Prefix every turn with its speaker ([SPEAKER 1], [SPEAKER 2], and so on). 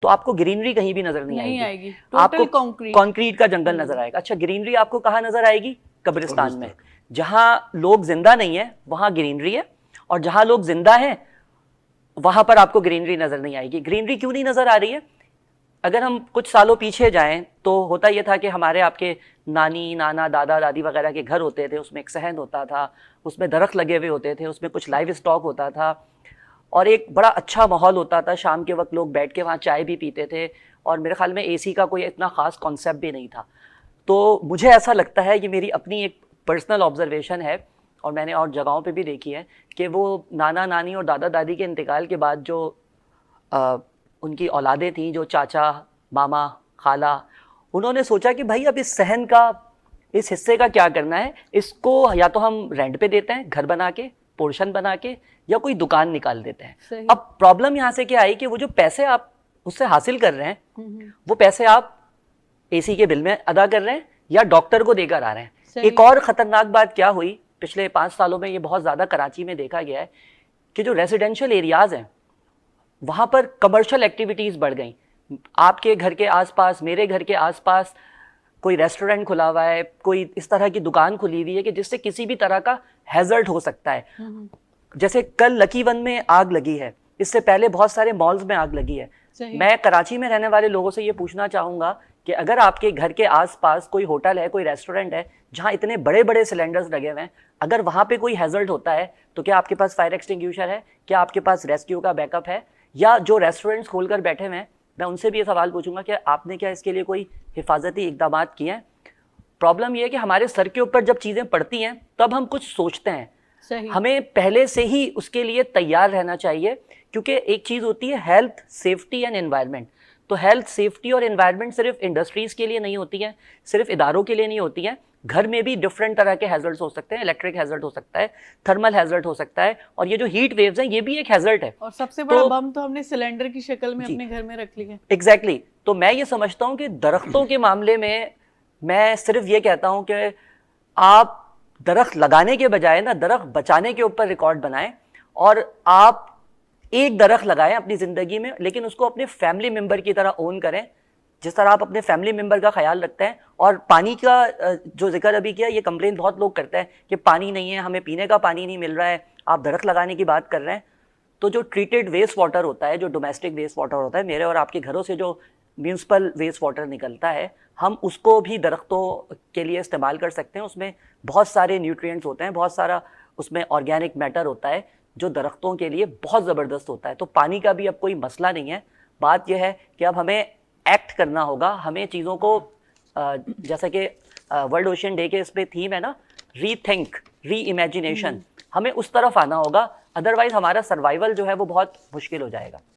[SPEAKER 1] तो आपको ग्रीनरी कहीं भी नजर नहीं आएगी। आपको कंक्रीट का जंगल नजर आएगा। अच्छा, ग्रीनरी आपको कहाँ नजर आएगी? कब्रिस्तान में। जहां लोग जिंदा नहीं है वहां ग्रीनरी है, और जहां लोग जिंदा हैं वहां पर आपको ग्रीनरी नजर नहीं आएगी। ग्रीनरी क्यों नहीं नजर आ रही है? अगर हम कुछ सालों पीछे जाएं तो होता यह था कि हमारे आपके नानी नाना दादा दादी वगैरह के घर होते थे, उसमें एक सहन होता था, उसमें दरख्त लगे हुए होते थे, उसमें कुछ लाइव स्टॉक होता था, और एक बड़ा अच्छा माहौल होता था। शाम के वक्त लोग बैठ के वहाँ चाय भी पीते थे, और मेरे ख्याल में एसी का कोई इतना ख़ास कॉन्सेप्ट भी नहीं था। तो मुझे ऐसा लगता है, ये मेरी अपनी एक पर्सनल ऑब्जर्वेशन है, और मैंने और जगहों पे भी देखी है, कि वो नाना नानी और दादा दादी के इंतकाल के बाद जो उनकी औलादें थीं, जो चाचा मामा खाला, उन्होंने सोचा कि भाई अब इस सहन का, इस हिस्से का क्या करना है, इसको या तो हम रेंट पे देते हैं घर बना के, पोर्शन बना के, या कोई दुकान निकाल देते हैं। अब प्रॉब्लम यहाँ से क्या आई कि वो जो पैसे आप उससे हासिल कर रहे हैं, वो पैसे आप एसी के बिल में अदा कर रहे हैं या डॉक्टर को देकर आ रहे हैं। एक और खतरनाक बात क्या हुई पिछले 5 सालों में, ये बहुत ज्यादा कराची में देखा गया है कि जो रेजिडेंशियल एरियाज हैं वहां पर कमर्शियल एक्टिविटीज बढ़ गई। आपके घर के आसपास, मेरे घर के आसपास कोई रेस्टोरेंट खुला हुआ है, कोई इस तरह की दुकान खुली हुई है कि जिससे किसी भी तरह का हैजर्ड हो सकता है। जैसे कल लकी वन में आग लगी है, इससे पहले बहुत सारे मॉल्स में आग लगी है। मैं कराची में रहने वाले लोगों से ये पूछना चाहूंगा कि अगर आपके घर के आसपास कोई होटल है, कोई रेस्टोरेंट है जहां इतने बड़े बड़े सिलेंडर्स लगे हुए हैं, अगर वहां पे कोई हैजर्ड होता है तो क्या आपके पास फायर एक्सटिंग्विशर है? क्या आपके पास रेस्क्यू का बैकअप है? या जो रेस्टोरेंट्स खोलकर बैठे हुए हैं, मैं उनसे भी ये सवाल पूछूंगा कि आपने क्या इसके लिए कोई हिफाजती इकदाम किए हैं? प्रॉब्लम ये है कि हमारे सर के ऊपर जब चीज़ें पड़ती हैं तब हम कुछ सोचते हैं। हमें पहले से ही उसके लिए तैयार रहना चाहिए, क्योंकि एक चीज़ होती है हेल्थ, सेफ्टी एंड एनवायरनमेंट। तो हेल्थ, सेफ्टी और एनवायरनमेंट सिर्फ इंडस्ट्रीज़ के लिए नहीं होती है, सिर्फ इदारों के लिए नहीं होती है। घर में भी डिफरेंट तरह के हैजर्ड्स हो सकते हैं। इलेक्ट्रिक हैजर्ड हो सकता है, थर्मल हैजर्ड हो सकता है, और ये जो हीट वेव्स हैं ये भी एक हैजर्ड है।
[SPEAKER 2] और सबसे बड़ा बम तो हमने सिलेंडर की शक्ल में अपने घर में रख लिया।
[SPEAKER 1] एग्जैक्टली। तो मैं ये समझता हूँ कि दरख्तों के मामले में मैं सिर्फ ये कहता हूँ कि आप दरख्त लगाने के बजाय ना दरख्त बचाने के ऊपर रिकॉर्ड बनाएं, और आप एक दरख्त लगाएं अपनी ज़िंदगी में, लेकिन उसको अपने फैमिली मेम्बर की तरह ओन करें, जिस तरह आप अपने फैमिली मेम्बर का ख्याल रखते हैं। और पानी का जो जिक्र अभी किया, ये कंप्लेन बहुत लोग करते हैं कि पानी नहीं है, हमें पीने का पानी नहीं मिल रहा है, आप दरख्त लगाने की बात कर रहे हैं। तो जो ट्रीटेड वेस्ट वाटर होता है, जो डोमेस्टिक वेस्ट वाटर होता है, मेरे और आपके घरों से जो म्यूनसिपल वेस्ट वाटर निकलता है, हम उसको भी दरख्तों के लिए इस्तेमाल कर सकते हैं। उसमें बहुत सारे न्यूट्रिएंट्स होते हैं, बहुत सारा उसमें ऑर्गेनिक मैटर होता है जो दरख्तों के लिए बहुत ज़बरदस्त होता है। तो पानी का भी अब कोई मसला नहीं है। बात यह है कि अब हमें एक्ट करना होगा, हमें चीज़ों को जैसा कि वर्ल्ड ओशन डे के इस पे थीम है ना, रीथिंक, री इमेजिनेशन, हमें उस तरफ आना होगा, अदरवाइज हमारा सर्वाइवल जो है वो बहुत मुश्किल हो जाएगा।